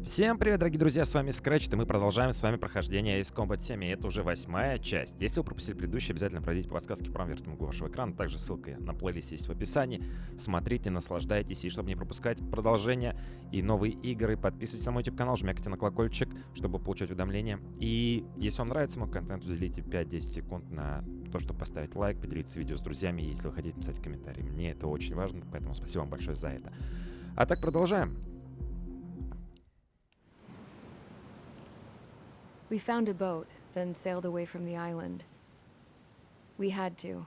Всем привет, дорогие друзья, с вами Scratch, и мы продолжаем с вами прохождение Ace Combat 7, и это уже 8-я часть. Если вы пропустили предыдущие, обязательно пройдите по подсказке в правом верхнем углу вашего экрана, также ссылка на плейлист есть в описании. Смотрите, наслаждайтесь, и чтобы не пропускать продолжение и новые игры, подписывайтесь на мой YouTube-канал, жмякайте на колокольчик, чтобы получать уведомления. И если вам нравится мой контент, уделите 5-10 секунд на то, чтобы поставить лайк, поделиться видео с друзьями, если вы хотите писать комментарии. Мне это очень важно, поэтому спасибо вам большое за это. А так продолжаем. We found a boat, then sailed away from the island. We had to.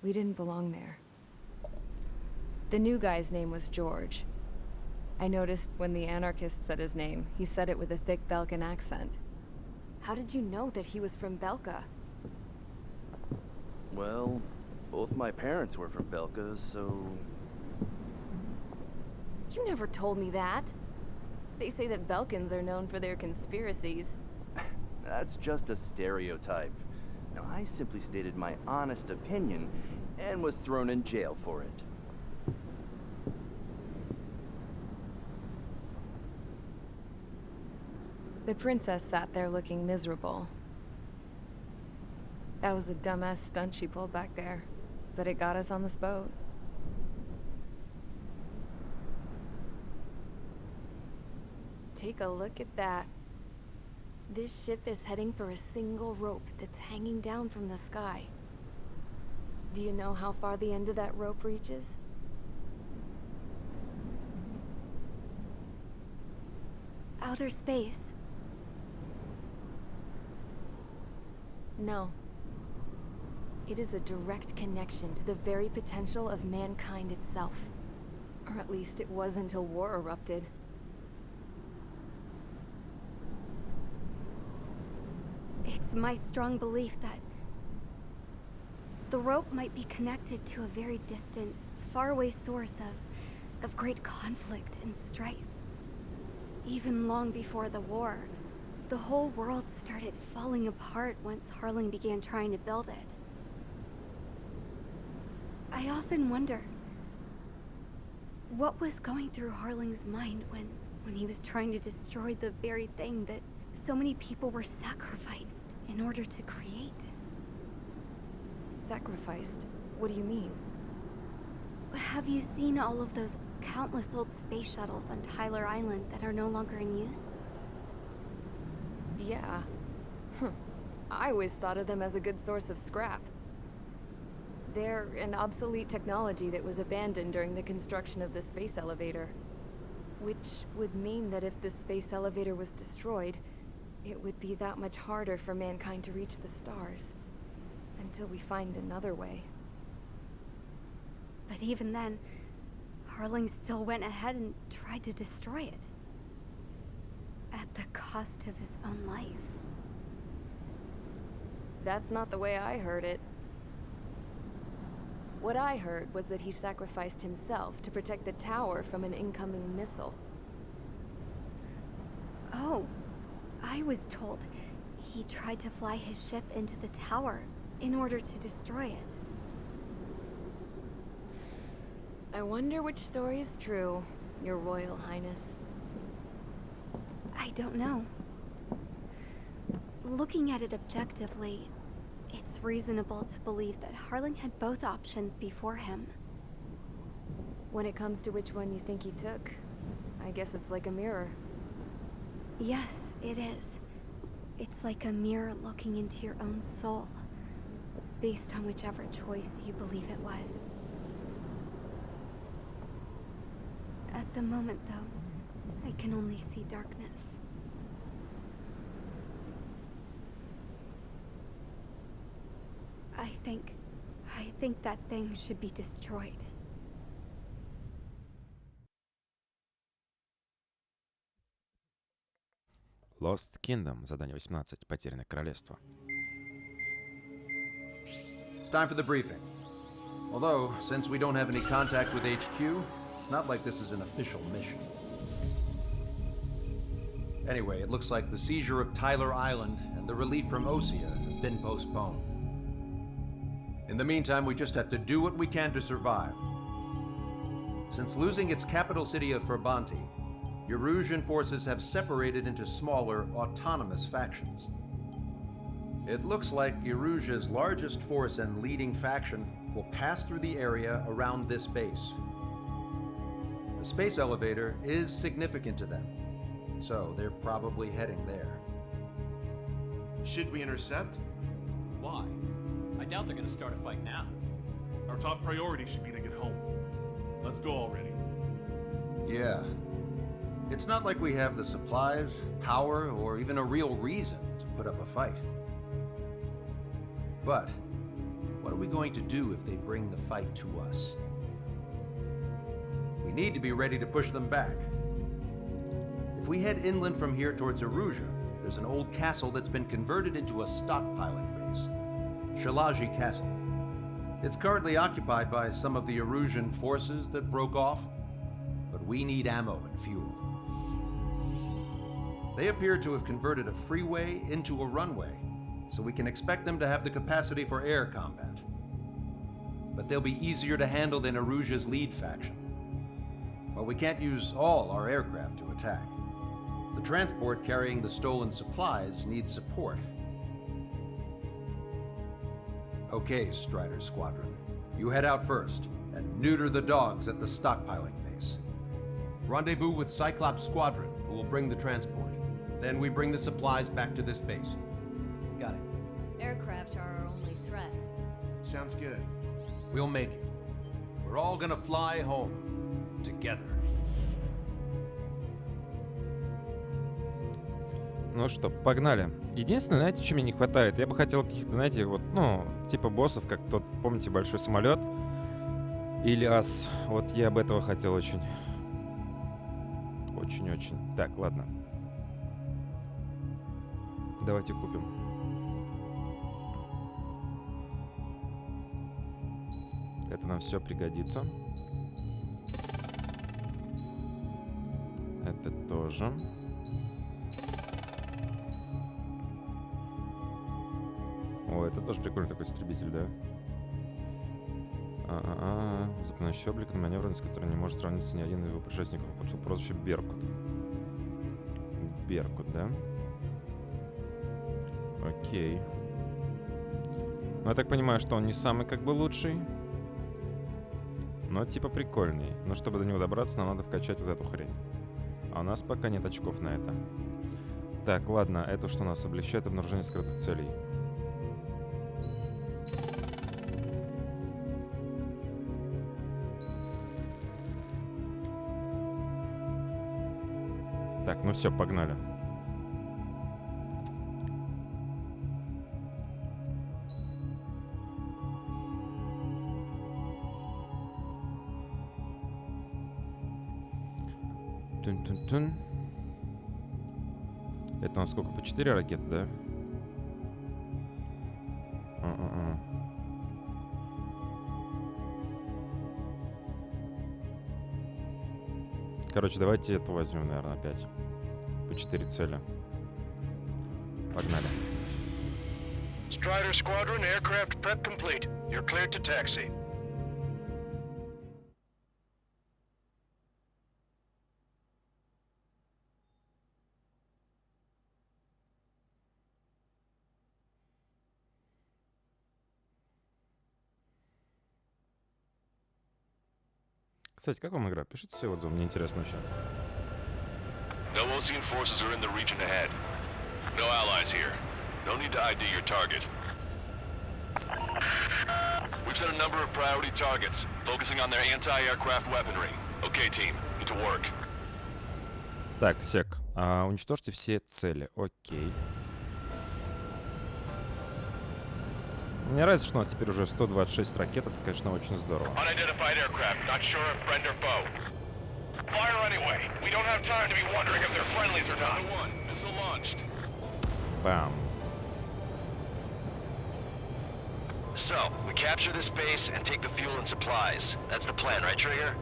We didn't belong there. The new guy's name was George. I noticed when the anarchist said his name, he said it with a thick Balkan accent. How did you know that he was from Belka? Well, both my parents were from Belka, so... You never told me that. They say that Belkans are known for their conspiracies. That's just a stereotype. Now, I simply stated my honest opinion and was thrown in jail for it. The princess sat there looking miserable. That was a dumbass stunt she pulled back there, but it got us on this boat. Take a look at that. This ship is heading for a single rope that's hanging down from the sky. Do you know how far the end of that rope reaches? Outer space. No. It is a direct connection to the very potential of mankind itself. Or at least it was until war erupted. It's my strong belief that the rope might be connected to a very distant, faraway source of great conflict and strife. Even long before the war, the whole world started falling apart once Harling began trying to build it. I often wonder what was going through Harling's mind when he was trying to destroy the very thing that so many people were sacrificed in order to create. Sacrificed? What do you mean? Have you seen all of those countless old space shuttles on Tyler Island that are no longer in use? Yeah. I always thought of them as a good source of scrap. They're an obsolete technology that was abandoned during the construction of the space elevator. Which would mean that if the space elevator was destroyed, it would be that much harder for mankind to reach the stars. Until we find another way. But even then, Harling still went ahead and tried to destroy it. At the cost of his own life. That's not the way I heard it. What I heard was that he sacrificed himself to protect the tower from an incoming missile. Oh, I was told he tried to fly his ship into the tower in order to destroy it. I wonder which story is true, Your Royal Highness. I don't know. Looking at it objectively, it's reasonable to believe that Harling had both options before him. When it comes to which one you think he took, I guess it's like a mirror. Yes, it is. It's like a mirror looking into your own soul, based on whichever choice you believe it was. At the moment, though, I can only see darkness. I think that thing should be destroyed. Lost Kingdom, задание 18, Потерянное королевство. It's time for the briefing. Although, since we don't have any contact with HQ, it's not like this is an official mission. Anyway, it looks like the seizure of Tyler Island and the relief from Osea have been postponed. In the meantime, we just have to do what we can to survive. Since losing its capital city of Ferbanti, Erusian forces have separated into smaller, autonomous factions. It looks like Erusia's largest force and leading faction will pass through the area around this base. The space elevator is significant to them, so they're probably heading there. Should we intercept? Why? I doubt they're gonna start a fight now. Our top priority should be to get home. Let's go already. Yeah. It's not like we have the supplies, power, or even a real reason to put up a fight. But what are we going to do if they bring the fight to us? We need to be ready to push them back. If we head inland from here towards Erusia, there's an old castle that's been converted into a stockpiling base. Shalaji Castle. It's currently occupied by some of the Erusian forces that broke off, but we need ammo and fuel. They appear to have converted a freeway into a runway, so we can expect them to have the capacity for air combat. But they'll be easier to handle than Erusia's lead faction. While we can't use all our aircraft to attack, the transport carrying the stolen supplies needs support. Okay, Strider Squadron. You head out first and neuter the dogs at the stockpiling base. Rendezvous with Cyclops Squadron, who will bring the transport. Then we bring the supplies back to this base. Got it. Aircraft are our only threat. Sounds good. We'll make it. We're all gonna fly home. Together. Ну что, погнали. Единственное, знаете, чего мне не хватает? Я бы хотел каких-то, знаете, вот, ну, типа боссов, как тот, помните, большой самолет? Или ас. Вот я бы этого хотел очень. Очень-очень. Так, ладно. Давайте купим. Это нам все пригодится. Это тоже. О, это тоже прикольный такой истребитель, да? Запоминающий облик на маневренность, который не может сравниться ни один из его предшественников. Получил прозвище Беркут. Беркут, да? Окей. Ну, я так понимаю, что он не самый как бы лучший. Но типа прикольный. Но чтобы до него добраться, нам надо вкачать вот эту хрень. А у нас пока нет очков на это. Так, ладно, это что нас облегчает обнаружение скрытых целей. Так, ну все, погнали. Тун-тун-тун. Это у нас сколько? По 4 ракеты, да? Короче, давайте эту возьмем, наверное, опять. По 4 цели. Погнали. Strider Squadron, aircraft prep complete. You're cleared to taxi. Кстати, как вам игра? Пишите все отзывы, мне интересно очень. No Osean forces are in the region ahead. No allies here. No need to ID your target. We've set a number of priority targets, focusing on their anti-aircraft weaponry. Okay, team, get to work. Так, сек. Уничтожьте все цели. Окей. Мне нравится, что у нас теперь уже 126 ракет. Это, конечно, очень здорово. Unidentified aircraft, not sure if friend or foe. Fire anyway. We don't have time to be wondering if they're friendlies or not. Missile launched. Бам. So, we capture this base and take the fuel and supplies. That's the plan, right, Trigger?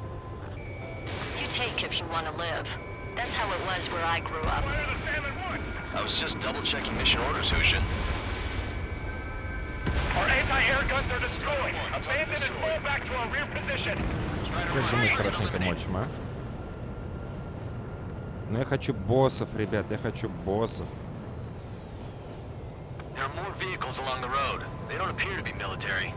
You take if you want to live. That's how it was where I grew up. I was just double-checking mission orders, Hushin. Our anti-air guns are destroyed. Abandon and fall back to our rear position. Как же мы их хорошенько мочим, а? Но я хочу боссов, ребят, я хочу боссов. There are more vehicles along the road. They don't appear to be military.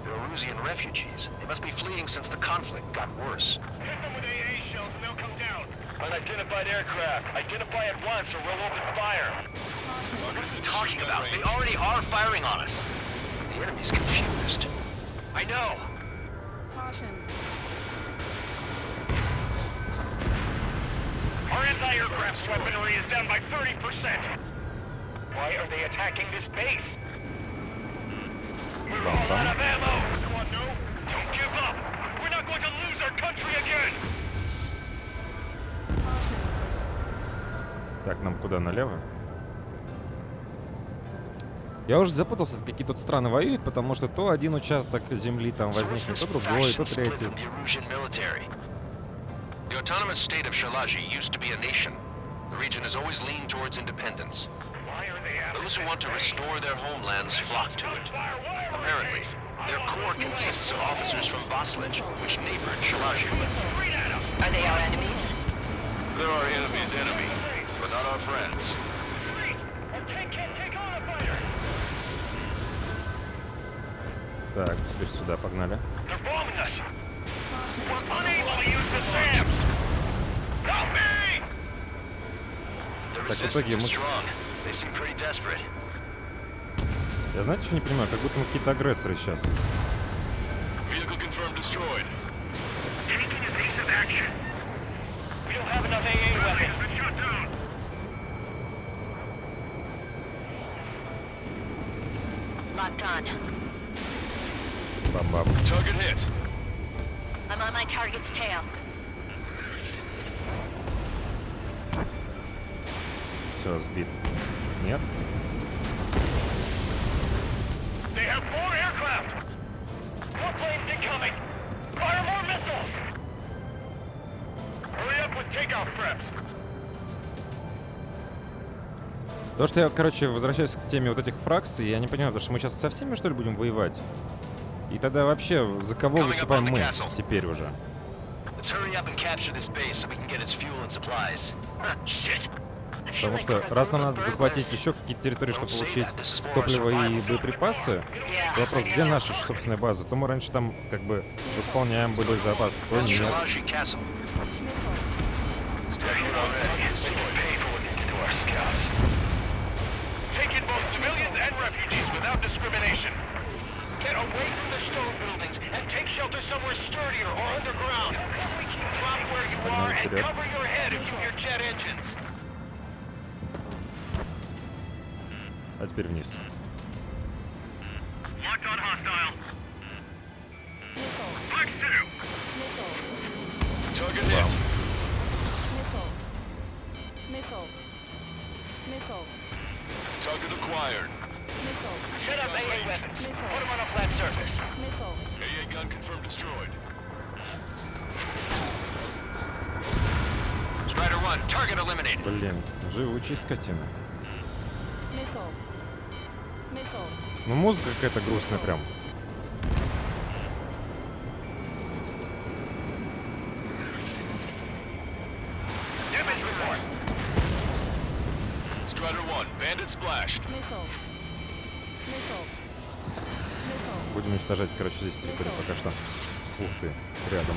They're Erusian refugees. They must be fleeing since the conflict got worse. Hit them with AA shells and they'll come down. Unidentified aircraft. Identify at once or we'll open fire. What is he talking about? They already are firing on us. The enemy's confused. I know. Our anti-aircraft weaponry is down by 30%. Why are they attacking this base? We're all out of ammo. Come on, no. Don't give up. We're not going to lose our country again. Так, нам куда, налево? Я уже запутался, какие тут страны воюют, потому что то один участок земли там возникнет, то другой, то третий. The autonomous state of Shalaji used to be a nation. The region has always leaned towards independence. Those who want to restore their homelands flock to it. Apparently, their core consists of officers from Vaslij, which neighbored Shalaji. Are they our enemies? They're our enemy's enemy, but not our friends. Так, теперь сюда погнали. Так, в итоге мы... Я, знаете, что не понимаю? Как будто мы какие-то агрессоры сейчас. Locked on. Бам-бам. Target hit. I'm on my target's tail. Все, сбит. Нет? They have more aircraft. More planes incoming. Fire more missiles. Hurry up with takeoff preps. То, что я, короче, возвращаюсь к теме вот этих фракций, я не понимаю, потому что мы сейчас со всеми, что ли, будем воевать? И тогда вообще за кого выступаем мы теперь уже? Потому что раз нам надо захватить еще какие-то территории, чтобы получить топливо и боеприпасы, то вопрос, где наша собственная база? То мы раньше там как бы восполняем боезапас, то нет. Get away from the stone buildings and take shelter somewhere sturdier or underground. Drop where you are and cover your head if you hear jet engines. А теперь вниз. Locked on hostile. Black 2. Target hit. Target acquired. Set up AA weapons. Put them on a flat surface. AA gun confirmed destroyed. Strider 1, target eliminated. Блин, живучий скотина. Ну, музыка какая-то грустная прям. Strider 1, bandit splashed. Будем уничтожать, короче, здесь территорию пока что. Ух ты, рядом.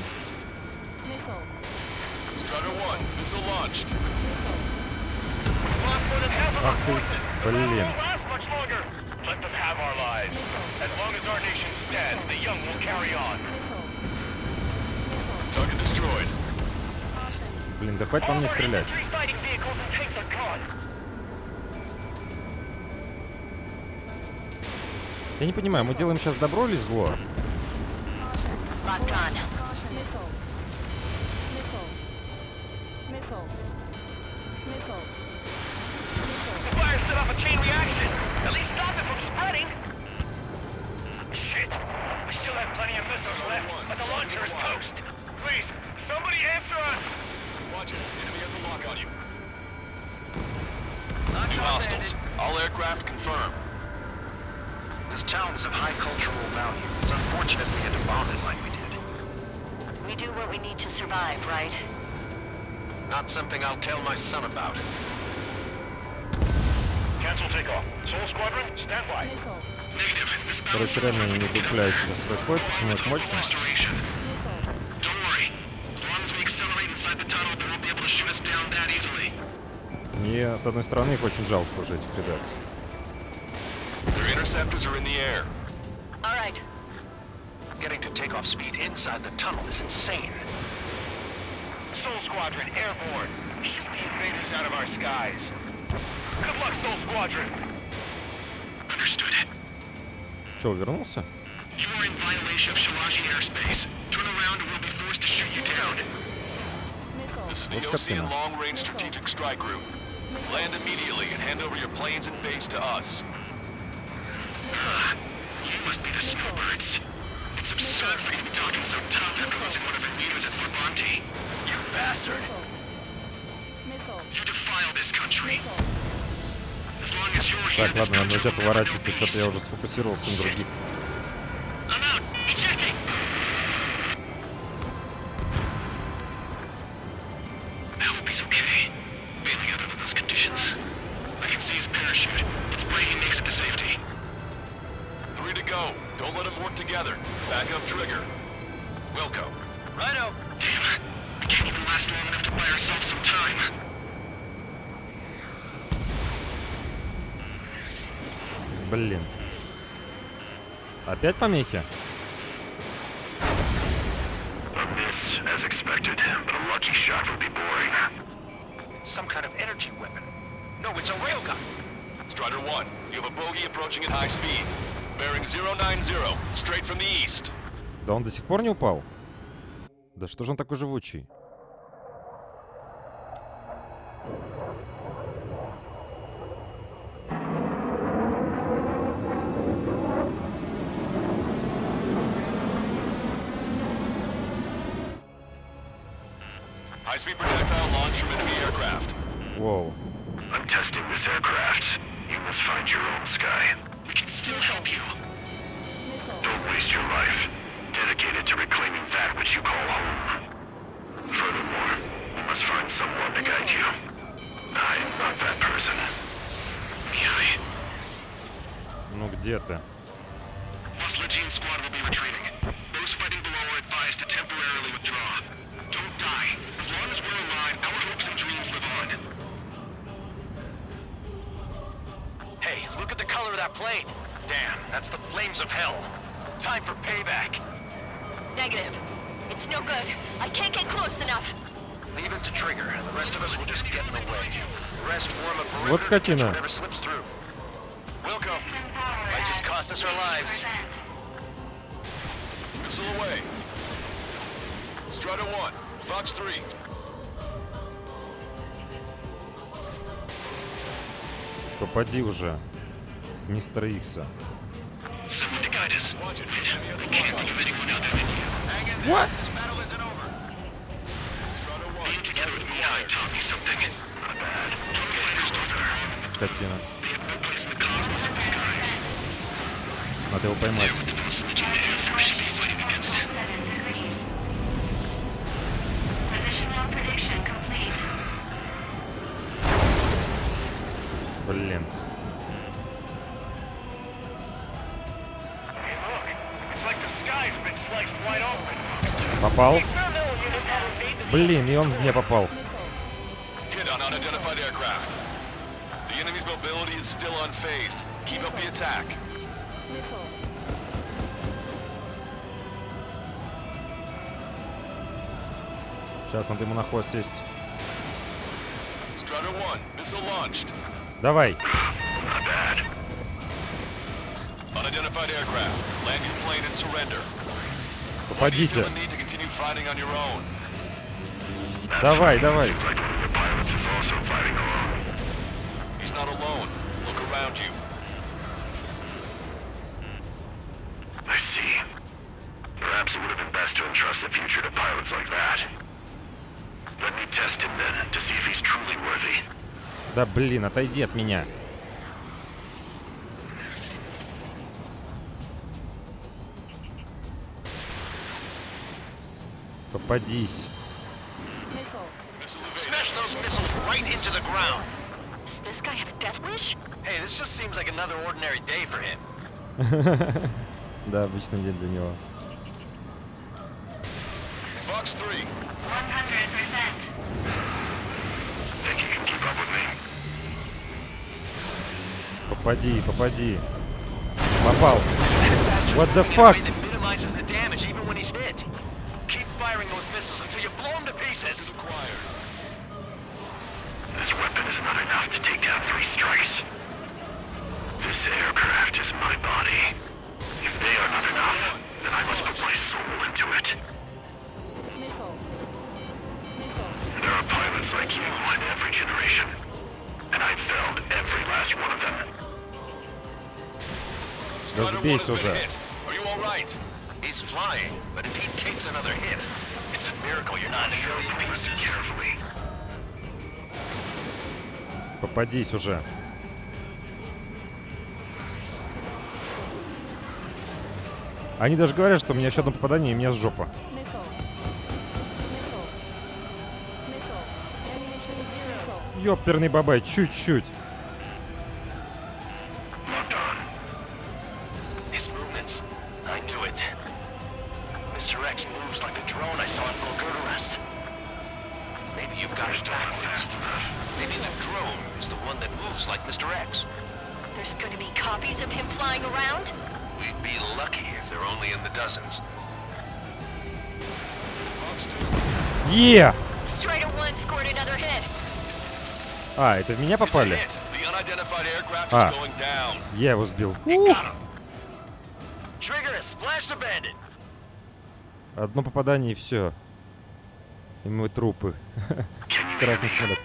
Ах ты, блин. Блин, да хватит по мне стрелять. Я не понимаю, мы делаем сейчас добро или зло? New hostiles. All aircraft confirmed. This town is of high cultural value. It's unfortunate we had to bomb it like we did. We do what we need to survive, right? Not something I'll tell my son about. Cancel takeoff. Soul Squadron, stand by. Negative. This battle Короче, реально я не дупляю, что сейчас происходит, почему их мощно. restoration. Don't worry. As long as we accelerate inside the tunnel, they won't be able to shoot us down that easily. Мне, с одной стороны, их очень жалко уже, этих ребят. Their interceptors are in the air. All right. Getting to takeoff speed inside the tunnel is insane. Soul Squadron, airborne. Shoot the invaders out of our skies. Good luck, Soul Squadron. Understood. Че, вернулся? You are in violation of Shalaji airspace. Turn around or we'll be forced to shoot you down. This is the What's OC Captain? Long-Range Strategic Strike Group. Land immediately and hand over your planes and base to us. You must be the snowbirds. It's absurd for you to be talking so tough after losing one of your leaders at Flavanti. You bastard! You defile this country. As long as you're here, Так, this ладно, надо country начать will уворачиваться, remain что-то я уже сфокусировался на других. I'm out. Ejecting. I hope he's okay. Bailing out under those conditions. I can see his parachute. Its braking makes it to safety. 3 to go. Don't let them work together. Back up trigger. Wilco. Righto. Damn. We can't even last long enough to buy ourselves some time. Блин. Опять помехи? A miss, as expected, but a lucky shot would be boring. Some kind of energy weapon. No, it's a railgun. Strider 1, you have a bogey approaching at high speed. Bearing 090, straight from the east. Да он до сих пор не упал? Да что же он такой живучий? High-speed projectile launch from enemy aircraft. Воу. I'm testing this aircraft. You must find your own sky. We can still help you. Don't waste your life. Dedicate it to reclaiming that which you call home. Furthermore, you must find someone to guide you. I am not that person. Mihai. Ну где ты? Mussolini squad will be retreating. Those fighting below are advised to temporarily withdraw. Don't die. As long as we're alive, our hopes and dreams live on. Hey, look at the color of that plane. Damn, that's the flames of hell. Time for payback. Negative. It's no good. I can't get close enough. Leave it to Trigger. The rest of us will just get in the way. The rest form a perimeter Вот to catch скотина. whatever slips through. Wilco, might just cost us our lives. Missile away. Strider 1, Fox 3. Попади уже, мистер Икса. Someone to guide us. I can't think of anyone other than you. What? This battle isn't over. Being together with Mihai taught me something. Not bad. Trophy fighters don't hurt. Скотина. They have no place in the cosmos of the skies. Надо его поймать. What the most legitimate Air Force should be fighting against. Positional prediction complete. Блин. Hey, look. It's like the sky's been sliced wide open. Попал? Блин, и он в меня попал. Hit on unidentified aircraft. The enemy's mobility is still unfazed. Keep up the attack. Сейчас надо ему на хвост сесть. Strider 1, missile launched. Давай. Not bad. Unidentified aircraft. Land your plane and surrender. Попадите. Feel the need to continue fighting on your own. Давай, давай. Seems like one of your pilots is also fighting alone. He's not alone. Look around you. I see. Perhaps it would have been best to entrust the future to pilots like that. Let me test him then, to see if he's truly worthy. Да блин, отойди от меня. Попадись. Missile evaded. to the ground. Does this guy have a death wish? Hey, this just seems like another ordinary day for him. Да, обычный день для него. Fox 3. 100%. Think you can keep up with me? Попади, попади. Попал. What the fuck? That minimizes the damage even when he's hit. Keep firing those missiles until you blow him to pieces. This weapon is not enough to take down 3 strikes. This aircraft is my body. If they are not enough, then I must put my soul into it. There are pilots like you in every generation, and I've felled every last one of them. Да сбейся уже. Are you all right? He's flying, but if he takes another hit, it's a miracle you're not in a million pieces. Carefully. Попадись уже. Они даже говорят, что у меня еще одно попадание, и меня с жопа. Ёперный бабай, чуть-чуть. His movements, I knew it. Mr. X moves like the drone I saw in Bulgarest. Maybe you've got it backwards. Maybe the drone is the one that moves like Mr. X. There's gonna be copies of him flying around? We'd be lucky if they're only in the dozens. Yeah! Strider 1 scored another hit. А, это в меня попали? А, я его сбил. Одно попадание и все. И мы трупы. Красный самолет.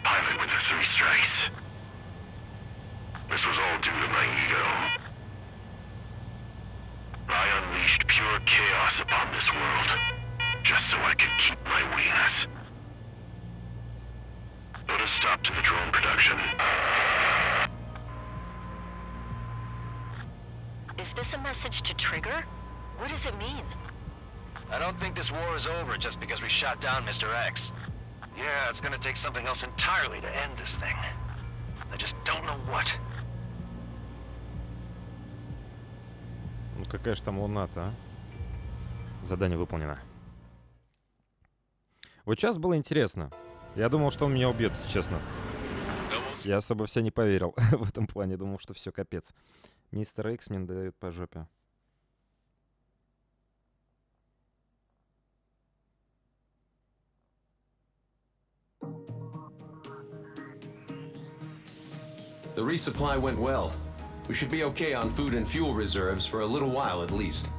Put a stop to the drone production. Is this a message to Trigger? What does it mean? I don't think this war is over just because we shot down Mr. X. Yeah, it's gonna take something else entirely to end this thing. I just don't know what. Ну какая же там луна-то, а? Задание выполнено. Вот сейчас было интересно. Я думал, что он меня убьет, если честно. Я особо в себя не поверил в этом плане. Думал, что все, капец. Мистер Икс мне дает по жопе. The resupply went well. We should be okay on food and fuel reserves for a little while at least.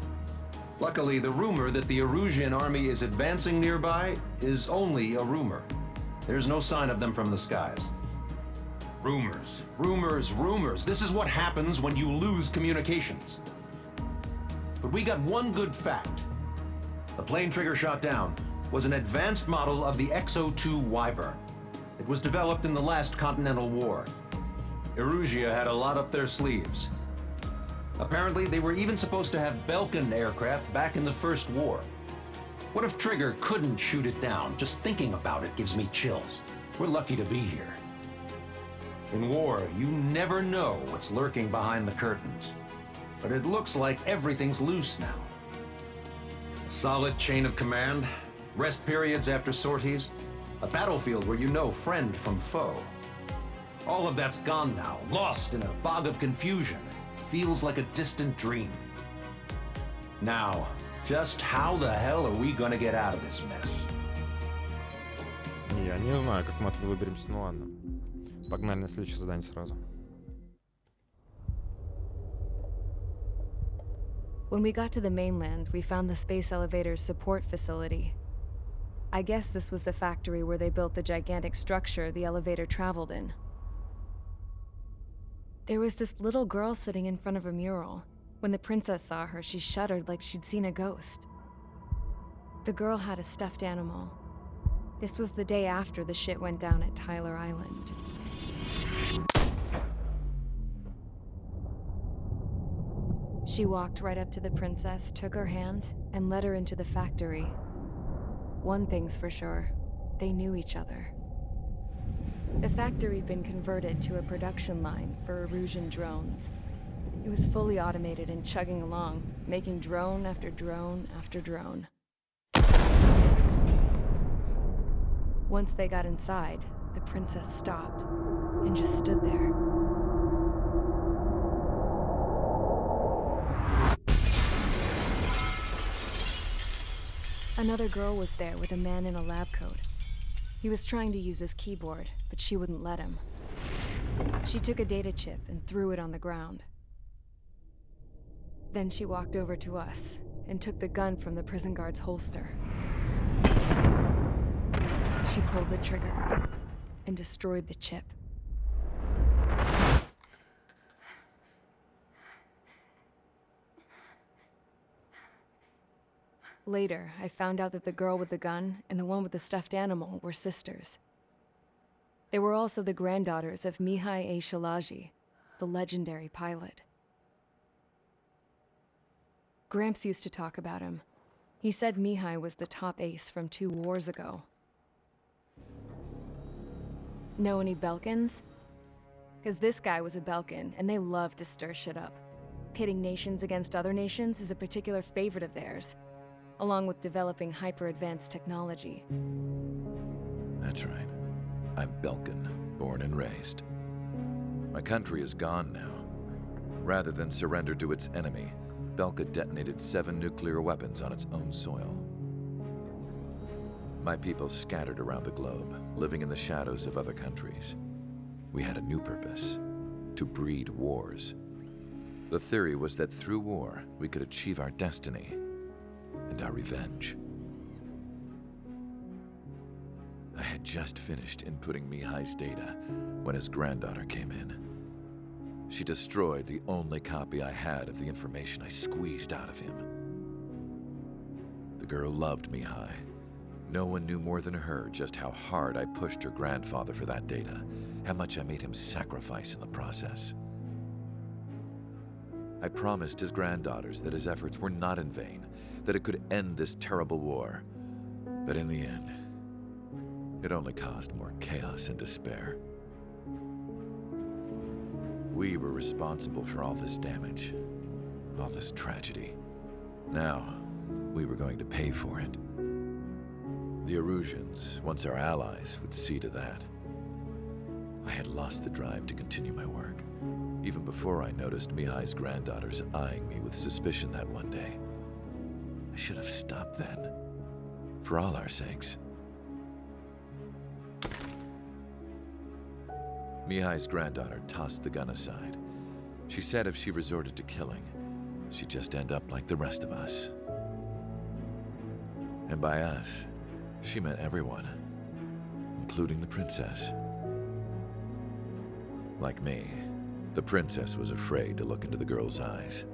Luckily, the rumor that the Erusian army is advancing nearby is only a rumor. There's no sign of them from the skies. Rumors, rumors, rumors. This is what happens when you lose communications. But we got one good fact. The plane Trigger shot down was an advanced model of the XO2 Wyvern. It was developed in the last Continental War. Erusia had a lot up their sleeves. Apparently, they were even supposed to have Belkin aircraft back in the First War. What if Trigger couldn't shoot it down? Just thinking about it gives me chills. We're lucky to be here. In war, you never know what's lurking behind the curtains. But it looks like everything's loose now. A solid chain of command, rest periods after sorties, a battlefield where you know friend from foe. All of that's gone now, lost in a fog of confusion. Feels like a distant dream. Now, just how the hell are we gonna get out of this mess? Я не знаю, как мы оттуда выберемся. Ну ладно. Погнали на следующее задание сразу. When we got to the mainland, we found the space elevator's support facility. I guess this was the factory where they built the gigantic structure the elevator traveled in. There was this little girl sitting in front of a mural. When the princess saw her, she shuddered like she'd seen a ghost. The girl had a stuffed animal. This was the day after the shit went down at Tyler Island. She walked right up to the princess, took her hand, and led her into the factory. One thing's for sure, they knew each other. The factory had been converted to a production line for Erusian drones. It was fully automated and chugging along, making drone after drone after drone. Once they got inside, the princess stopped and just stood there. Another girl was there with a man in a lab coat. He was trying to use his keyboard, but she wouldn't let him. She took a data chip and threw it on the ground. Then she walked over to us and took the gun from the prison guard's holster. She pulled the trigger and destroyed the chip. Later, I found out that the girl with the gun and the one with the stuffed animal were sisters. They were also the granddaughters of Mihai A. Shalaji, the legendary pilot. Gramps used to talk about him. He said Mihai was the top ace from 2 wars ago. Know any Belkans? Because this guy was a Belkan, and they love to stir shit up. Pitting nations against other nations is a particular favorite of theirs, along with developing hyper-advanced technology. That's right. I'm Belkan, born and raised. My country is gone now. Rather than surrender to its enemy, Belka detonated 7 nuclear weapons on its own soil. My people scattered around the globe, living in the shadows of other countries. We had a new purpose: to breed wars. The theory was that through war, we could achieve our destiny and our revenge. I had just finished inputting Mihai's data when his granddaughter came in. She destroyed the only copy I had of the information I squeezed out of him. The girl loved Mihai. No one knew more than her just how hard I pushed her grandfather for that data, how much I made him sacrifice in the process. I promised his granddaughters that his efforts were not in vain, that it could end this terrible war. But in the end, it only caused more chaos and despair. We were responsible for all this damage, all this tragedy. Now, we were going to pay for it. The Erusians, once our allies, would see to that. I had lost the drive to continue my work, even before I noticed Mihai's granddaughters eyeing me with suspicion that one day. I should have stopped then, for all our sakes. Mihai's granddaughter tossed the gun aside. She said if she resorted to killing, she'd just end up like the rest of us. And by us, she meant everyone, including the princess. Like me, the princess was afraid to look into the girl's eyes.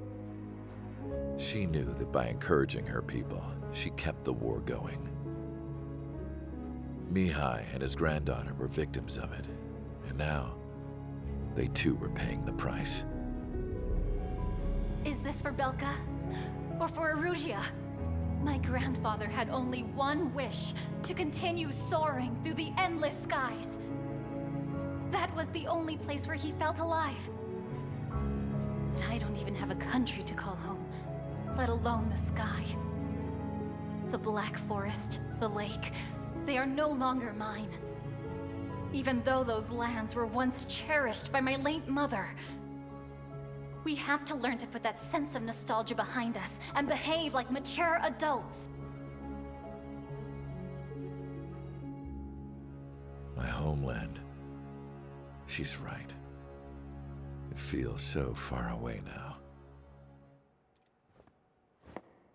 She knew that by encouraging her people, she kept the war going. Mihai and his granddaughter were victims of it, and now they too were paying the price. Is this for Belka? Or for Erussia? My grandfather had only one wish: to continue soaring through the endless skies. That was the only place where he felt alive. But I don't even have a country to call home, let alone the sky. The Black Forest, the lake, they are no longer mine. Even though those lands were once cherished by my late mother. We have to learn to put that sense of nostalgia behind us and behave like mature adults. My homeland. She's right. It feels so far away now.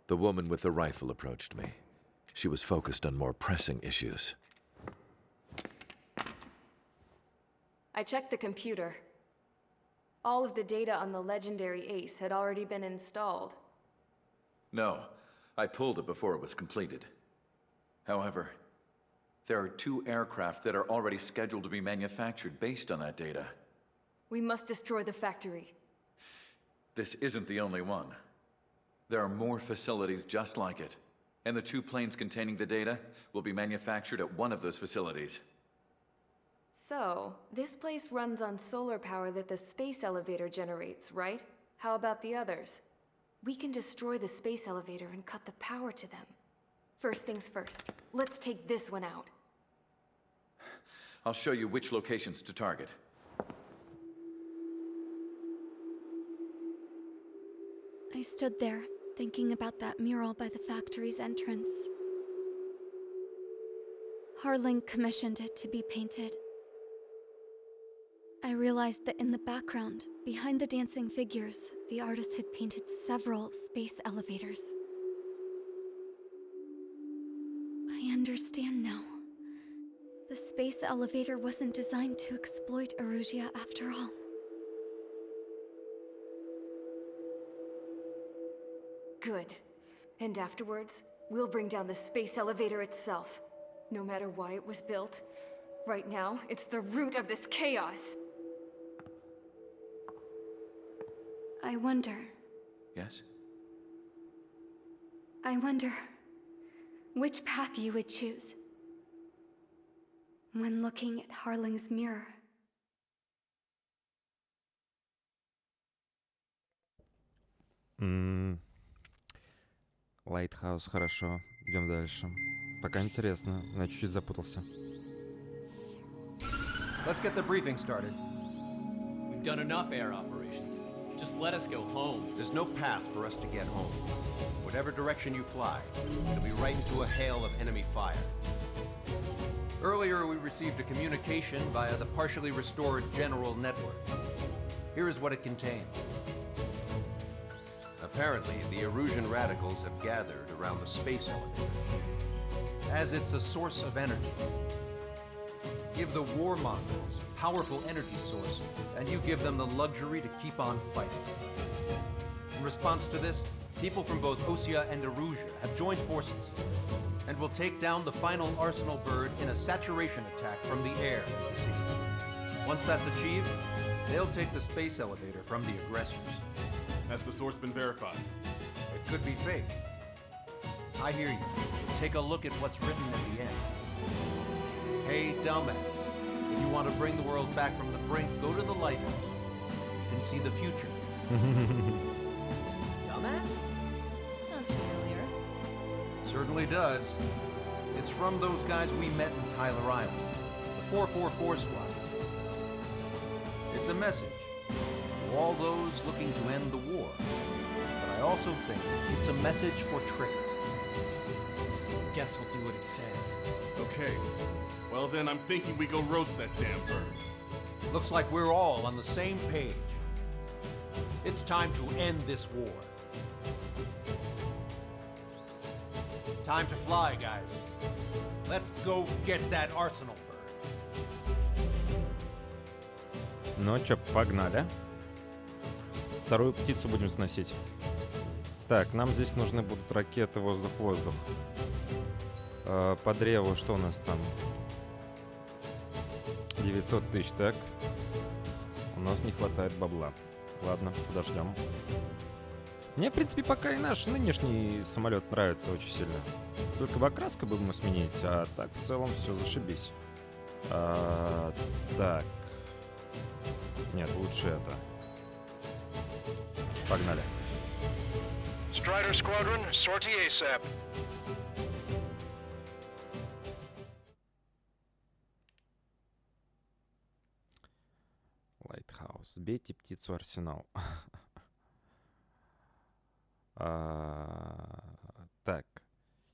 The woman with the rifle approached me. She was focused on more pressing issues. I checked the computer. All of the data on the legendary ace had already been installed. No, I pulled it before it was completed. However, there are 2 aircraft that are already scheduled to be manufactured based on that data. We must destroy the factory. This isn't the only one. There are more facilities just like it, and the 2 planes containing the data will be manufactured at one of those facilities. So, this place runs on solar power that the space elevator generates, right? How about the others? We can destroy the space elevator and cut the power to them. First things first, let's take this one out. I'll show you which locations to target. I stood there, thinking about that mural by the factory's entrance. Harling commissioned it to be painted. I realized that in the background, behind the dancing figures, the artist had painted several space elevators. I understand now. The space elevator wasn't designed to exploit Erusia after all. Good. And afterwards, we'll bring down the space elevator itself. No matter why it was built, right now, it's the root of this chaos. I wonder. Yes? I wonder which path you would choose when looking at Harling's mirror. Лайтхаус, хорошо. Идем дальше. Пока интересно, но я чуть-чуть запутался. Let's get the briefing started. We've done enough air operations. Just let us go home. There's no path for us to get home. Whatever direction you fly, it'll be right into a hail of enemy fire. Earlier, we received a communication via the partially restored general network. Here is what it contained. Apparently, the Erusian radicals have gathered around the space elevator, as it's a source of energy. Give the warmongers a powerful energy source, and you give them the luxury to keep on fighting. In response to this, people from both Osea and Erusia have joined forces, and will take down the final arsenal bird in a saturation attack from the air and the sea. Once that's achieved, they'll take the space elevator from the aggressors. Has the source been verified? It could be fake. I hear you. Take a look at what's written at the end. Hey, dumbass. If you want to bring the world back from the brink, go to the lighthouse. You can see the future. Dumbass? Sounds familiar. It certainly does. It's from those guys we met in Tyler Island, the 444 squad. It's a message to all those looking to end the war. But I also think it's a message for trickery. Guess we'll do what it says. Okay. Well then, I'm thinking we go roast that damn bird. Looks like we're all on the same page. It's time to end this war. Time to fly, guys. Let's go get that arsenal bird. Ну чё, погнали. Вторую птицу будем сносить. Так, нам здесь нужны будут ракеты воздух-воздух. По древу что у нас там? 900 тысяч, так. У нас не хватает бабла. Ладно, подождем. Мне, в принципе, пока и наш нынешний самолет нравится очень сильно. Только бы окраску бы ему сменить, а так в целом все зашибись. Так. Нет, лучше это. Погнали. Strider Squadron, sortie ASAP. Лайтхаус. Сбейте птицу Арсенал. Так.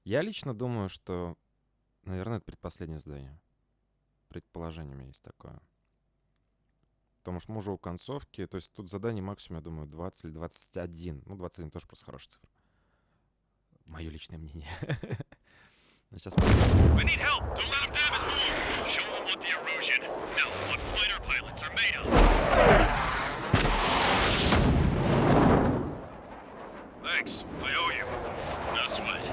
Я лично думаю, что, наверное, это предпоследнее задание. Предположение у меня есть такое. Потому что мы уже у концовки. То есть тут задание максимум, я думаю, 20 или 21. Ну, 21 тоже просто хорошая цифра. Мое личное мнение. Ну, сейчас посмотрим. We need help. Don't let them damage more. Show them what the Erusian, no, what fighter pilots are made of. Thanks. I owe you. No sweat.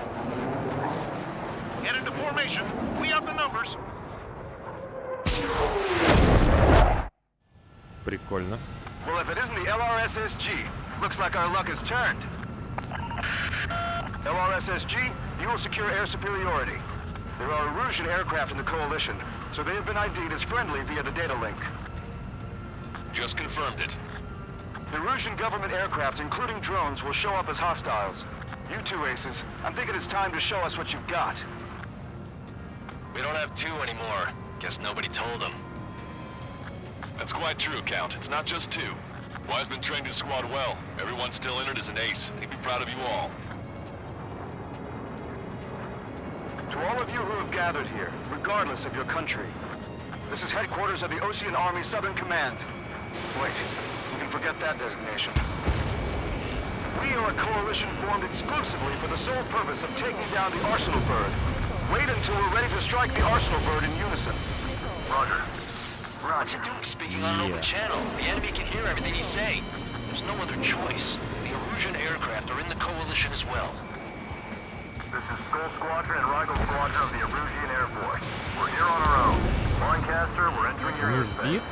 Get into formation. We have the numbers. Прикольно. Well, if it isn't the LRSSG, looks like our luck has turned. LRSSG, you will secure air superiority. There are Erusian aircraft in the coalition, So they have been ID'd as friendly via the data link. Just confirmed it. The Russian government aircraft, including drones, will show up as hostiles. You two aces, I'm thinking it's time to show us what you've got. We don't have two anymore. Guess nobody told them. That's quite true, Count. It's not just two. Wiseman trained his squad well. Everyone still in it is an ace. He'd be proud of you all. To all of you who have gathered here, regardless of your country, this is headquarters of the Ocean Army Southern Command. Wait, you can forget that designation. We are a coalition formed exclusively for the sole purpose of taking down the Arsenal Bird. Wait until we're ready to strike the Arsenal Bird in unison. Roger. What's it doing speaking on an open channel? The enemy can hear everything he's saying. There's no other choice. The Erusian aircraft are in the coalition as well. This is Skull Squadron and Rigel Squadron of the Erusian Air Force. We're here on our own. Lancaster, we're entering your airspace.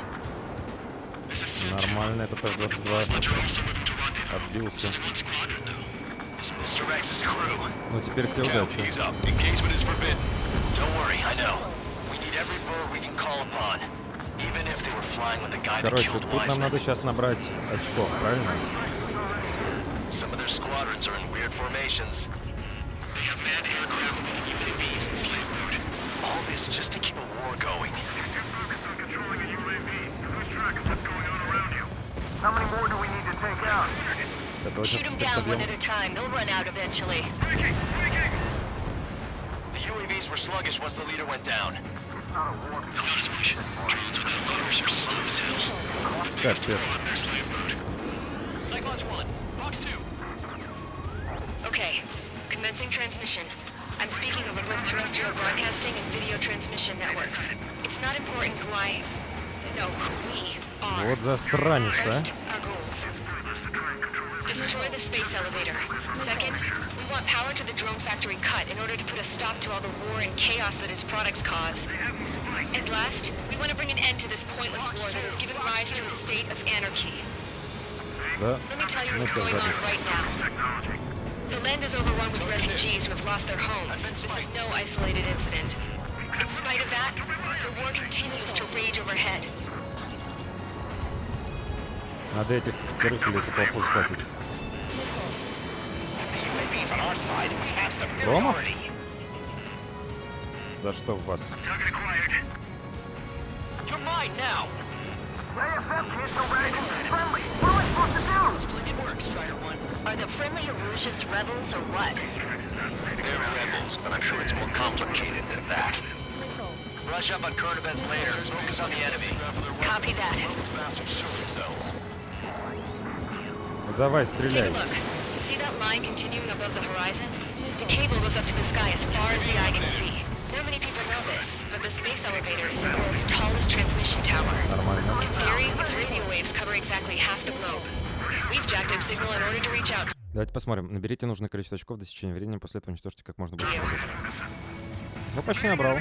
Нормально, это Т-22 отбился. Ну теперь тебе удачи. Короче, тут нам надо сейчас набрать очков, правильно? How many more do we need to take out? Shoot them down one at a time. They'll run out eventually. The UAVs were sluggish once the leader went down. Капец. Cyclones 1, Fox 2. Okay, commencing transmission. I'm speaking over both terrestrial broadcasting and video transmission networks. It's not important who we are. Вот засранец-то, а. Destroy the space elevator. Second, we want power to the drone factory cut in order to put a stop to all the war and chaos that its products cause. And last, we want to bring an end to this pointless war that has given rise to a state of anarchy. Да. Let me tell you what's going on right now. The land is overrun with refugees who have lost their homes. This is no isolated incident. In spite of that, the war continues to rage overhead. Надо этих серых или эту толпу схватить. Ромов? Да что в вас? Are the friendly Erusians rebels or what? They're rebels, but I'm sure it's more complicated than that. Brush up on current events later. Focus on the enemy. Copy that. Ну давай, Take a стреляй. look. See that line continuing above the horizon? The cable goes up to the sky as far as the eye can see. Not many people know this, but the space elevator is the world's tallest transmission tower. Нормально. In theory, its radio waves cover exactly half the globe. We've jacked up signal in order to reach out. Давайте посмотрим. Наберите нужное количество очков до течения времени, после этого уничтожьте как можно больше. Ну, почти набрал.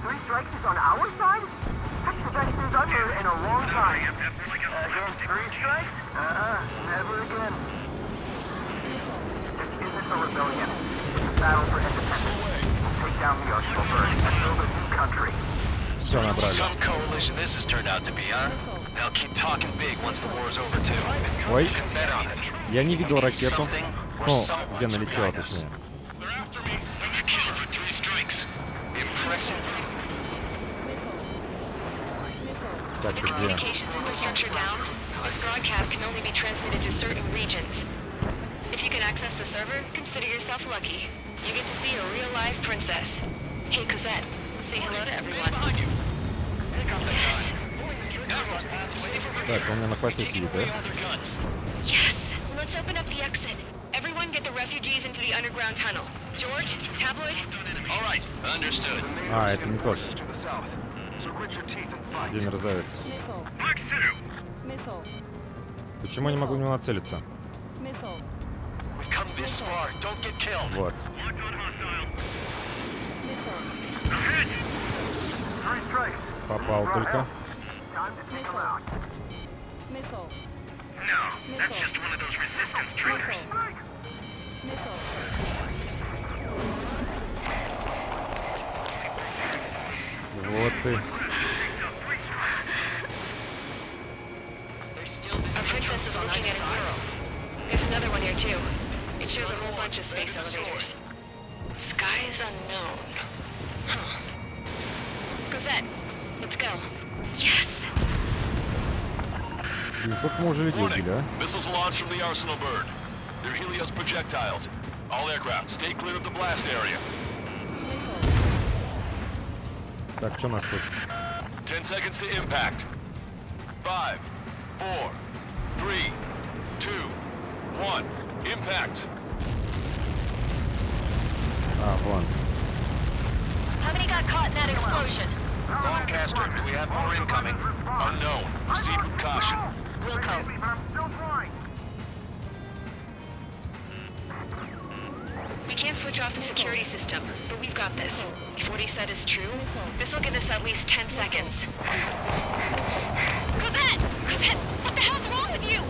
Three strikes is on our side? That's the best news I've heard in a long time. Against three strikes? Never again. This isn't a rebellion. It's a battle for independence. We'll take down the Arsenal Bird and build a new country. Все набрали. Some coalition this has turned out to be, huh? They'll keep talking big once the war's over too. Ой, You can bet on it. я не видел ракету. Ну, где налетела, точнее. Так, ты где? Communications infrastructure down. This broadcast can only be transmitted to certain regions. If you can access the server, consider yourself lucky. You get to see a real-life princess. Hey, Cosette, say hello to everyone. Yes. Так, он у меня на хвосте сидит, да? Yes. Let's open up the exit. Everyone get the refugees into the underground tunnel. George, tabloid? All right, understood. А, это не тот. Где мерзавец? Почему я не могу в него нацелиться? Вот. Попал только. Вот ты. A princess is looking at a mural. There's another one here too. It shows a whole bunch of space elevators. Skies unknown. Huh. Cosette, let's go. Yes! Блин, сколько мы уже людей убили, а? Missiles launched from the Arsenal bird. They're Helios projectiles. All aircraft, stay clear of the blast area. Так, что у нас тут? 10 seconds to impact. 5, 4, 3, 2, 1. Impact. А, вон. How many got caught in that explosion? Lancaster, do we have more incoming? Unknown. Proceed with caution. Wilco. We can't switch off the security system, but we've got this. If what he said is true, this will give us at least 10 seconds. Cosette! Cosette! What the hell's wrong with you?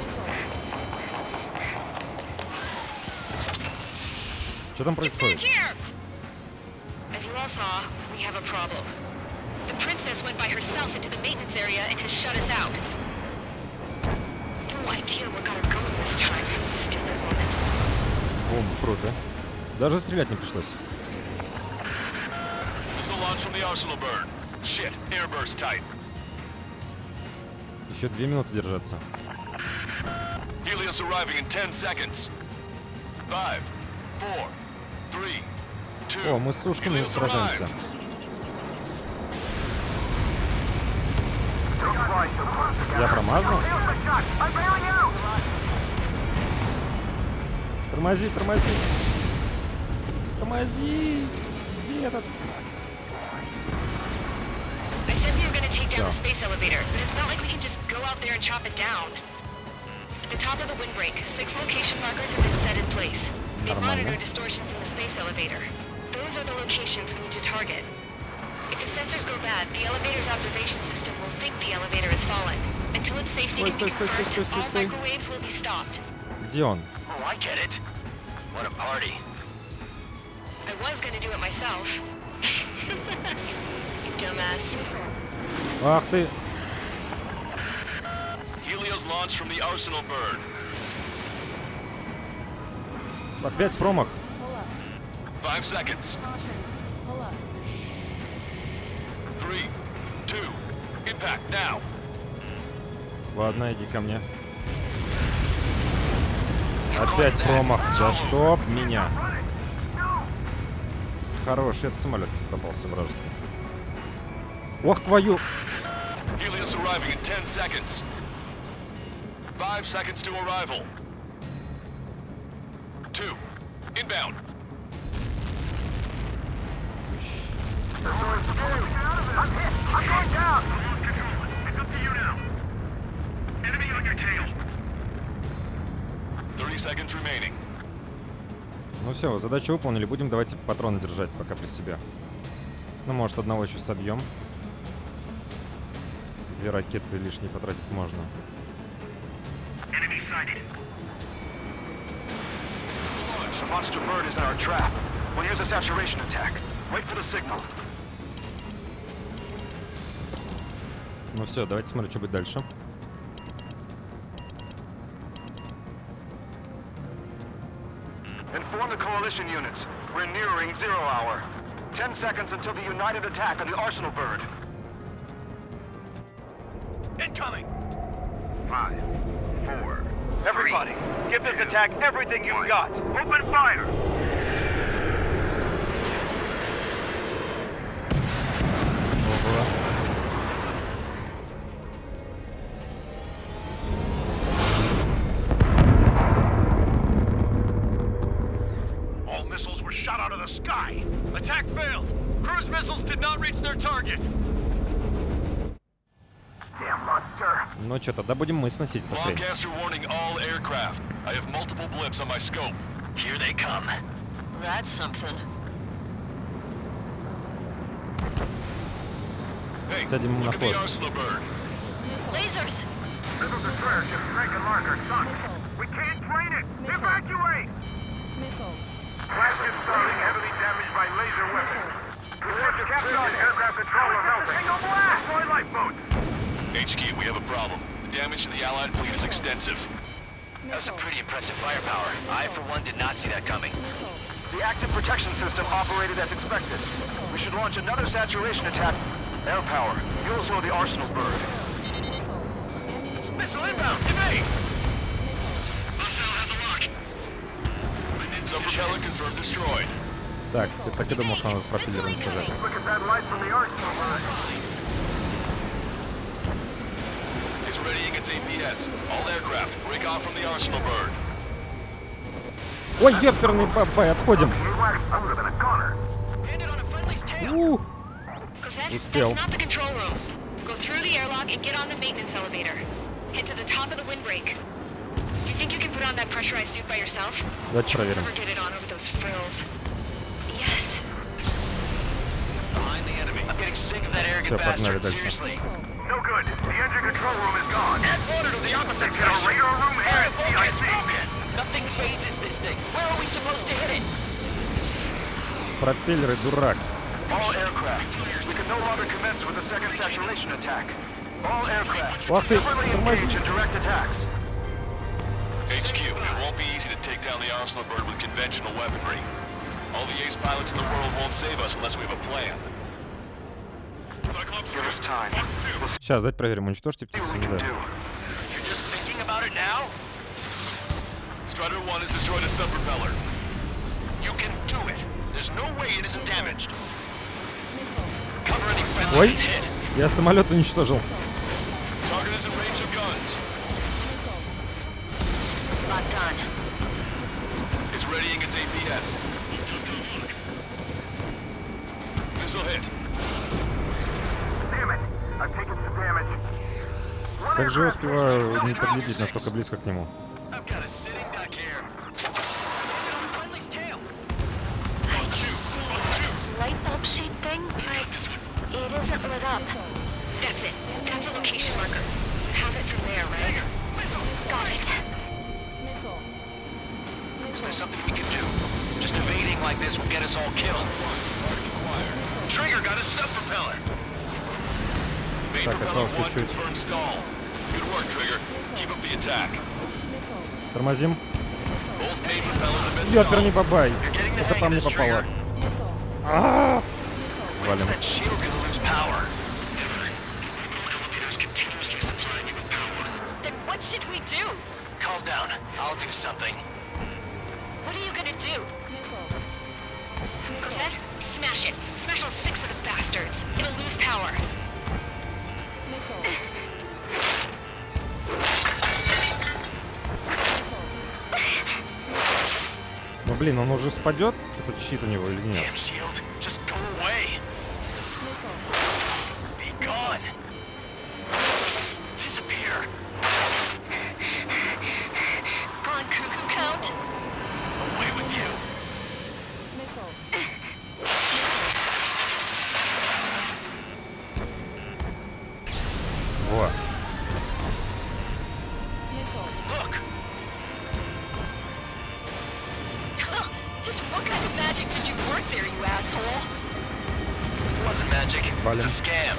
Что там происходит? Here! As you all saw, we have a problem. The princess went by herself into the maintenance area and has shut us out. No idea what got her going this time. Stupid woman. Бум, круто. Даже стрелять не пришлось. Missile launch from the Arsenal bird. Shit, airburst type. Еще 2 минуты держаться. Helios arriving in 10 seconds. 5, 4, 3, 2. О, мы с ушками сражаемся. Я промазал? Тормози, тормози. Тормози. Где этот? I said we were going to take down the space elevator, but it's not like we can just go out there and chop it down. At the top of the windbreak, 6 location markers have been set in place. They monitor distortions in the space elevator. Those are the locations we need to target. If the sensors go bad, the elevator's observation system will think the elevator is falling. Until its safety can be confirmed, all microwaves will be stopped. Где он? Oh, I get it. What a party. I was going to do it myself. You dumbass. Ах ты. Helios launched from the Arsenal bird. Опять промах. 5 seconds. 3, 2, impact now. Ладно, иди ко мне. Опять промах. Да чтоб меня. Хороший этот самолет, кстати, попался вражеский. Ох, твою! Helios arriving in 10 seconds. 5 seconds to arrival. 2, inbound. I'm hit! I'm going down! It's up to you now. Enemy on your tail. 30 seconds remaining. Ну все, задачу выполнили. Будем давайте патроны держать пока при себе. Ну, может, одного еще собьем. 2 ракеты лишние потратить можно. The monster bird is in our trap. We'll use a saturation attack. Wait for the signal. Ну все, давайте смотреть, что будет дальше. Inform the coalition units. We're nearing 0 hour. 10 seconds until the united attack on the Arsenal bird. Incoming. 5, 4. Everybody, give this attack everything you've got. Open fire. Ого. All missiles were shot out of the sky. Attack failed. Cruise missiles did not reach their target. Ну что, тогда будем мы сносить эту хрень. Lancaster warning all aircraft. I have multiple blips on my scope. Here they come. That's something. Hey, Сядем ему на look at the хвост. Arsenal bird. Lasers! This is the destroyer ship Frank and Larker sunk. We can't train it. Evacuate. Flagship Starling heavily damaged by laser weapons. HQ, we have a problem. The damage to the Allied fleet is extensive. That's some pretty impressive firepower. I, for one, did not see that coming. The active protection system operated as expected. We should launch another saturation attack. Air power. You'll slow the arsenal bird. Missile inbound! Evade! Some propeller confirmed destroyed. Так, ты так и думал, что надо пропеллер уничтожать. It's readying its APS. All aircraft, break off from the arsenal bird. Ой, ёперный бабай, отходим. Успел. That's not the control room. Go through the airlock and get on the maintenance elevator. Head to the top of the windbreak. Do you think you can put on that pressurized suit by yourself? Давайте проверим. Never get it on over those frills. Yes. Behind the enemy. I'm getting sick of that arrogant bastard. Seriously. No good. The engine control room is gone. Add water to the opposite Get a radar room and CIC. Nothing phases this thing. Where are we supposed to hit it? Пропеллеры, дурак. All aircraft. We can no longer commence with a second saturation attack. All aircraft. Ах ты, Separately тормози. engage in direct attacks. HQ, it won't be easy to take down the arsenal bird with conventional weaponry. All the ace pilots in the world won't save us unless we have a plan. Give us time. Сейчас, давайте проверим, уничтожьте птицу, не да. You're just thinking about it now? Strider 1 has destroyed a sub-propeller. You can do it. There's no way it isn't damaged. Cover any Ой, friendly hit. я самолет уничтожил. Target is in range of guns. Not done. It's readying its APS. Missile hit. Damn it. I've taken some damage. Как же я успеваю не подлететь настолько близко к нему? I've got a sitting duck here. Friendly's tail. I can see a light bulb shaped thing, but it isn't lit up. That's it. That's a location marker. Have it from there, right? Got it. Is there something we can do? Just evading like this will get us all killed. Trigger got a sub-propeller. Main Так, propeller осталось 1 чуть-чуть. confirmed stall. Good work, Trigger. Keep up the attack. Тормозим. Both main propellers have been stalled. Ёперный бабай. Это по мне попало. А-а-а! Валим. That shield gonna lose power. Then what should we do? Calm down. I'll do something. What are you gonna do? Cosette, smash it. Smash all 6 of the bastards. It'll lose power. Ну блин, он уже спадет, этот щит у него или нет? Damn shield. Just go away. Be gone. Disappear. On cuckoo count. Away with you. Во. Look. Just what kind of magic did you work there, you asshole? It wasn't magic. Блин. It's a scam.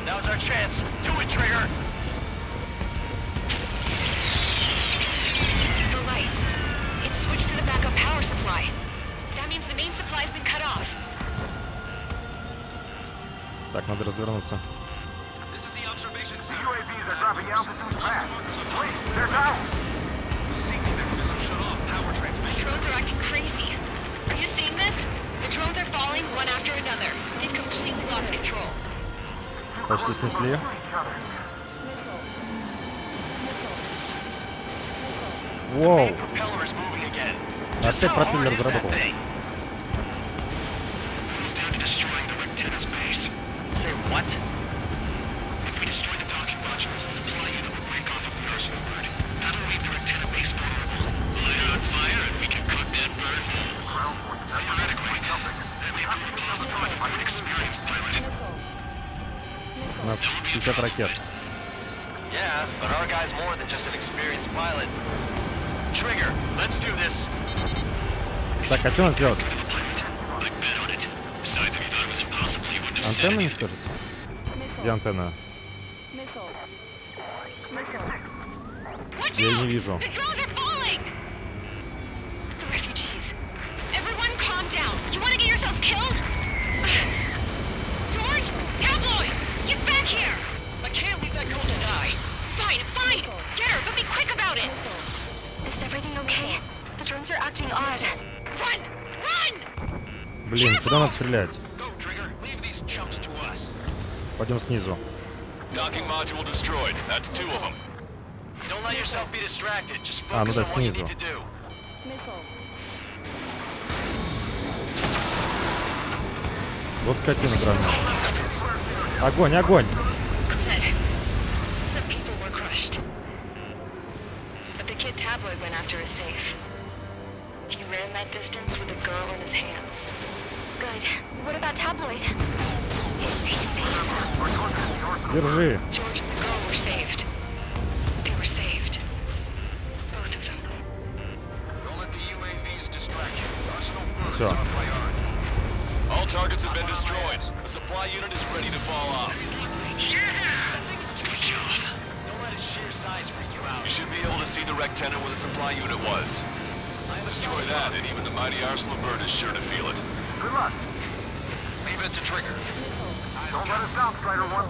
Now's our chance. Do it, Trigger. The lights. It's switched to the backup power supply. That means the main supply's been cut off. Так, надо развернуться. This is the observation The center. UAVs are dropping altitude fast. Wait, they're down. The safety mechanism shut off power The transmission. drones are acting crazy. Are you seeing this? The drones are falling one after another. They've completely lost control. Почти снесли. Воу. Propeller is moving again. Опять пропеллер заработал. He's down to destroying the Rectenna's base. Say what? If we destroy the docking modules, the supply unit will break off of the arsenal bird. That'll leave the Rectenna base vulnerable. We'll light it on fire and we can cook that bird whole. Theoretically, that may prove possible for an experienced pilot. У нас 50 ракет. Yeah, but our guy's more than just an experienced pilot. Trigger, let's do this. Так, а что надо сделать? I bet on it. Антенну уничтожить? Где антенна? Я ее не вижу. Блин, куда надо стрелять? Пойдем снизу. А, ну да, снизу. Вот скотина драная. Огонь, огонь! Держи. Все. All targets have been destroyed. The supply unit is ready to fall off. You should be able to see the rectenna where the supply unit was. Destroy that, and even the mighty arsenal bird is sure to feel it. Good luck. Leave it to Trigger. Don't let us down, Strider 1.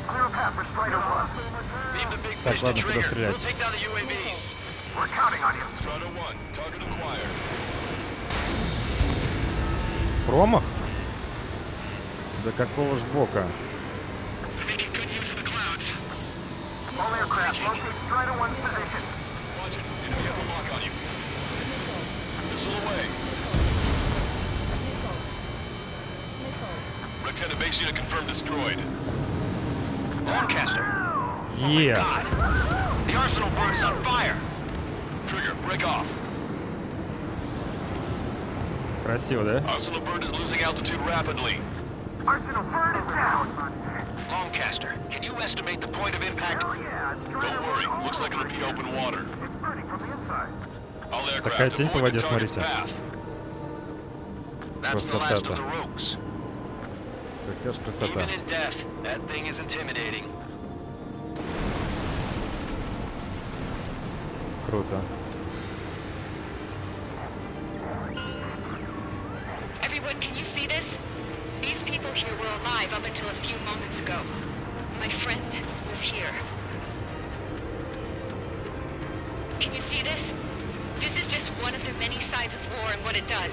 Clear a path for Strider 1. Leave the big Так, fish to ладно, куда Trigger. стрелять? We'll take down the UAVs. We're counting on you. Strider 1, target acquired. Промах? Да какого ж бока? All aircraft, locate Strider 1's position. Watch it. You know you have a lock on you. Missile away. Rectenna base unit confirmed destroyed. Lancaster. Yeah. God. The arsenal bird is on fire. Trigger, break off. Красиво, да? Arsenal bird is losing altitude rapidly. Arsenal bird is down. Lancaster, can you estimate the point of impact? Don't worry, looks like it'll be open water. It's burning from the inside. All Такая aircraft тень по avoid воде, the target's смотрите. path. That's the last of the rogues. Какая ж красота. Even in death, that thing is intimidating. Круто. Everyone, can you see this? These people here were alive up until a few moments ago. My friend was here. Can you see this? This is just one of the many sides of war and what it does.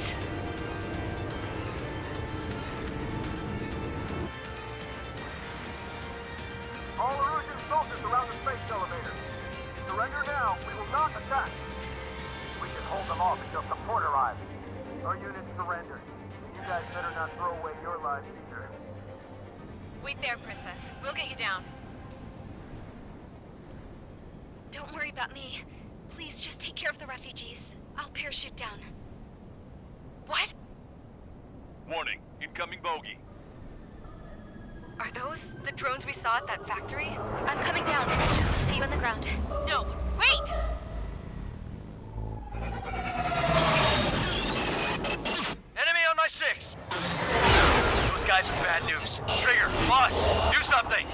All Erusian soldiers around the space elevator. Surrender now. We will not attack. We can hold them off until support arrives. Our unit surrendered. You guys better not throw away your lives either. Wait there, Princess. We'll get you down. Don't worry about me. Please just take care of the refugees. I'll parachute down. What? Warning, incoming bogey. Are those the drones we saw at that factory? I'm coming down. I'll see you on the ground. No, wait! Enemy on my 6! Those guys are bad news. Trigger, boss, do something!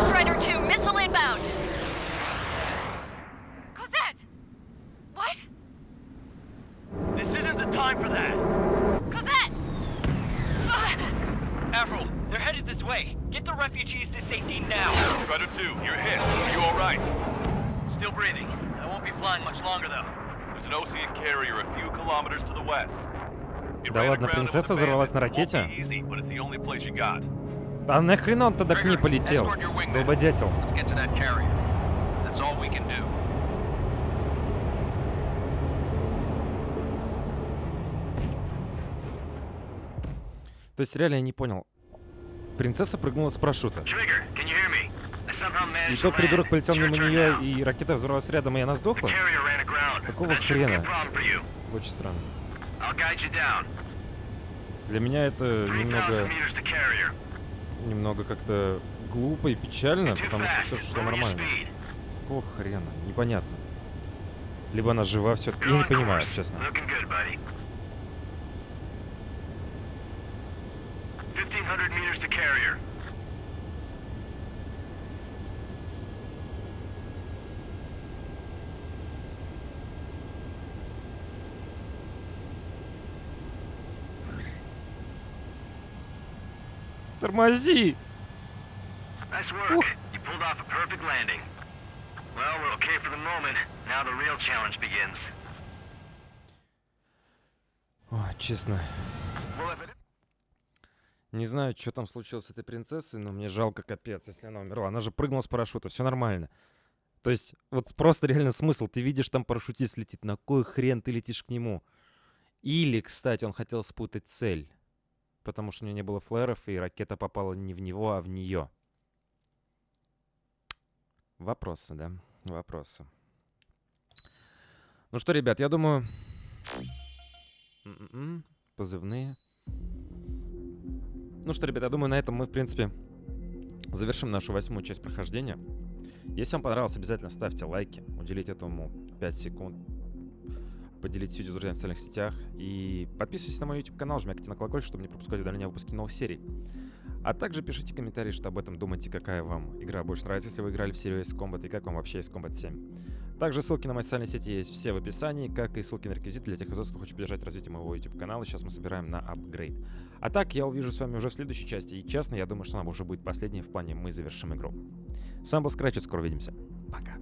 Strider 2, missile inbound! Cosette! What? This isn't the time for that! Cosette! Avril, they're headed this way. Get the refugees to safety now. Strider 2, you're hit. Are you alright? Still breathing. I won't be flying much longer, though. There's an Ocean carrier a few kilometers to the west. It Да ran ладно, aground принцесса with a взорвалась на bandit. Won't ракете? be easy, but it's the only place you got. А нахрена он тогда к ней полетел? Долбодятел. Let's get to that carrier. That's all we can do. То есть реально я не понял. Принцесса прыгнула с парашюта. Trigger, can you hear me? I somehow И managed to тот придурок land. полетел It's your мимо turn нее, now. и ракета взорвалась рядом, и она сдохла? Carrier ran aground. Какого That shouldn't be a хрена? problem for you. Очень странно. I'll guide you down. Для меня это 3,000 немного meters to carrier. как-то глупо и печально, Too потому что fast. все шло Lower your нормально. speed. Какого хрена? Непонятно. Либо она жива все-таки. Я не понимаю, честно. Looking good, buddy. 1500 meters to carrier. Тормози! Nice work. You pulled off a perfect landing. Well, we're okay for the moment. Now the real challenge begins. О, честно. Не знаю, что там случилось с этой принцессой, но мне жалко капец, если она умерла. Она же прыгнула с парашюта, все нормально. То есть, вот просто реально смысл. Ты видишь, там парашютист летит, на кой хрен ты летишь к нему? Или, кстати, он хотел спутать цель. Потому что у него не было флэров, и ракета попала не в него, а в нее. Вопросы, да? Вопросы. Ну что, ребят, я думаю... Позывные. Ну что, ребят, я думаю, на этом мы, в принципе, завершим нашу 8-ю часть прохождения. Если вам понравилось, обязательно ставьте лайки. Уделите этому 5 секунд. Поделитесь видео с друзьями в социальных сетях. И подписывайтесь на мой YouTube-канал, жмякайте на колокольчик, чтобы не пропускать удаление выпуски новых серий. А также пишите комментарии, что об этом думаете, какая вам игра больше нравится, если вы играли в серию Ace Combat, и как вам вообще Ace Combat 7. Также ссылки на мои социальные сети есть все в описании, как и ссылки на реквизиты для тех из вас, кто хочет поддержать развитие моего YouTube-канала. Сейчас мы собираем на апгрейд. А так, я увижу с вами уже в следующей части. И честно, я думаю, что она уже будет последняя в плане «Мы завершим игру». С вами был Scratch, скоро увидимся. Пока.